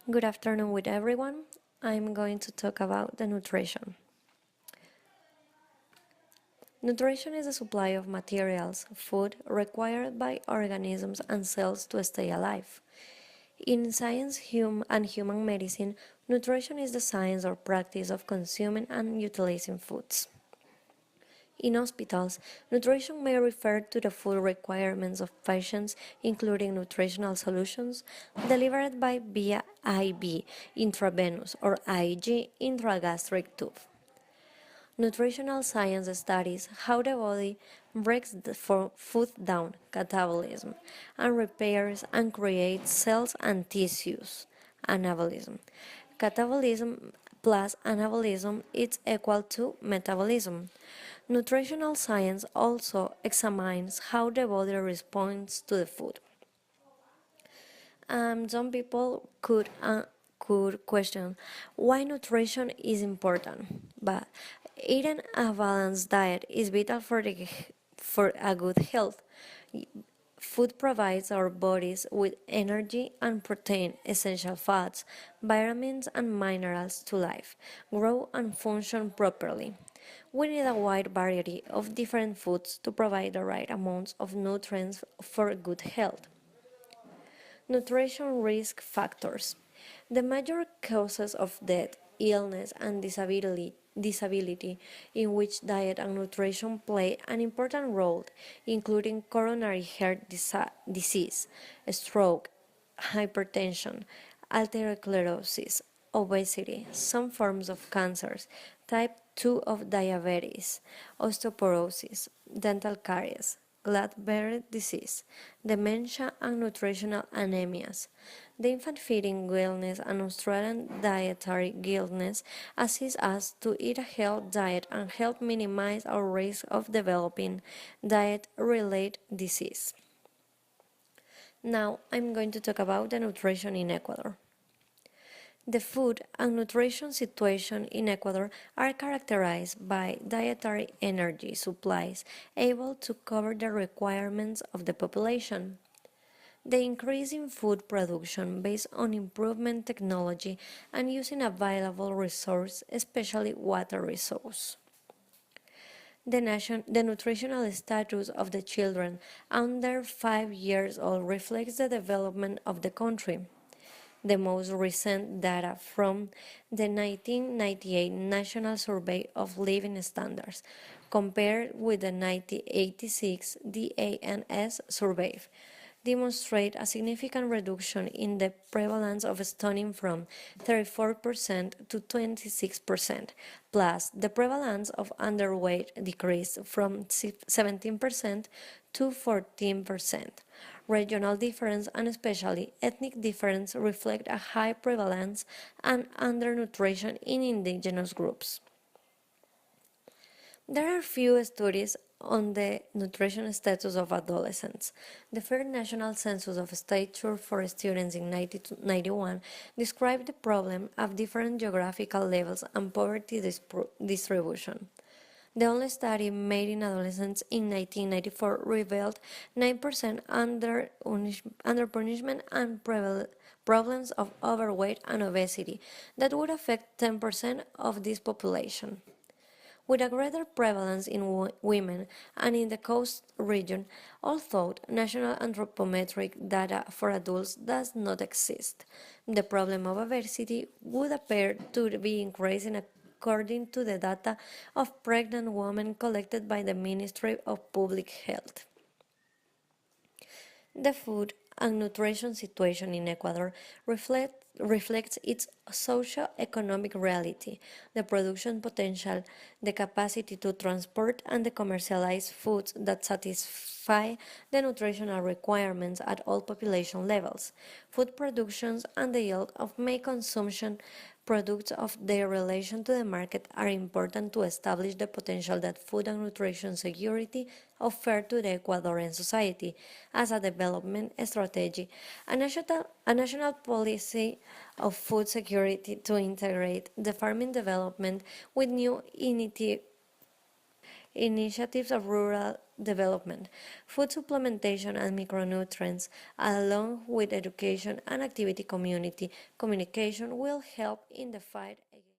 Good afternoon with everyone. I'm going to talk about the nutrition. Nutrition is the supply of materials, food required by organisms and cells to stay alive. In science and human medicine, nutrition is the science or practice of consuming and utilizing foods. In hospitals, nutrition may refer to the food requirements of patients, including nutritional solutions delivered by via IV intravenous or IG intragastric tube. Nutritional science studies how the body breaks the food down, catabolism, and repairs and creates cells and tissues, anabolism. Catabolism plus anabolism is equal to metabolism. Nutritional science also examines how the body responds to the food. Some people could question why nutrition is important, but eating a balanced diet is vital for a good health. Food provides our bodies with energy and protein, essential fats, vitamins, and minerals to live, grow, and function properly. We need a wide variety of different foods to provide the right amounts of nutrients for good health. Nutrition risk factors. The major causes of death, illness, and disability in which diet and nutrition play an important role, including coronary heart disease, stroke, hypertension, atherosclerosis, obesity, some forms of cancers, type 2 of diabetes, osteoporosis, dental caries, Gladbert disease, dementia, and nutritional anemias. The infant feeding wellness and Australian dietary guidelines assist us to eat a healthy diet and help minimize our risk of developing diet-related disease. Now I'm going to talk about the nutrition in Ecuador. The food and nutrition situation in Ecuador are characterized by dietary energy supplies able to cover the requirements of the population. The increase in food production based on improvement technology and using available resources, especially water resource. The nutritional status of the children under 5 years old reflects the development of the country. The most recent data from the 1998 National Survey of Living Standards, compared with the 1986 DANS survey, demonstrate a significant reduction in the prevalence of stunting from 34% to 26%, plus the prevalence of underweight decreased from 17% to 14%. Regional difference and especially ethnic difference reflect a high prevalence and undernutrition in indigenous groups. There are few studies on the nutrition status of adolescents. The first national census of stature for students in 1991 described the problem of different geographical levels and poverty distribution. The only study made in adolescents in 1994 revealed 9% underpunishment and problems of overweight and obesity that would affect 10% of this population. With a greater prevalence in women and in the coast region, although national anthropometric data for adults does not exist, the problem of obesity would appear to be increasing according to the data of pregnant women collected by the Ministry of Public Health. The food and nutrition situation in Ecuador reflects its socio-economic reality, the production potential, the capacity to transport and the commercialize foods that satisfy the nutritional requirements at all population levels, food productions and the yield of main consumption products of their relation to the market are important to establish the potential that food and nutrition security offer to the Ecuadorian society as a development strategy, a national policy of food security to integrate the farming development with new initiatives of rural development. Food supplementation and micronutrients, along with education and activity community communication, will help in the fight against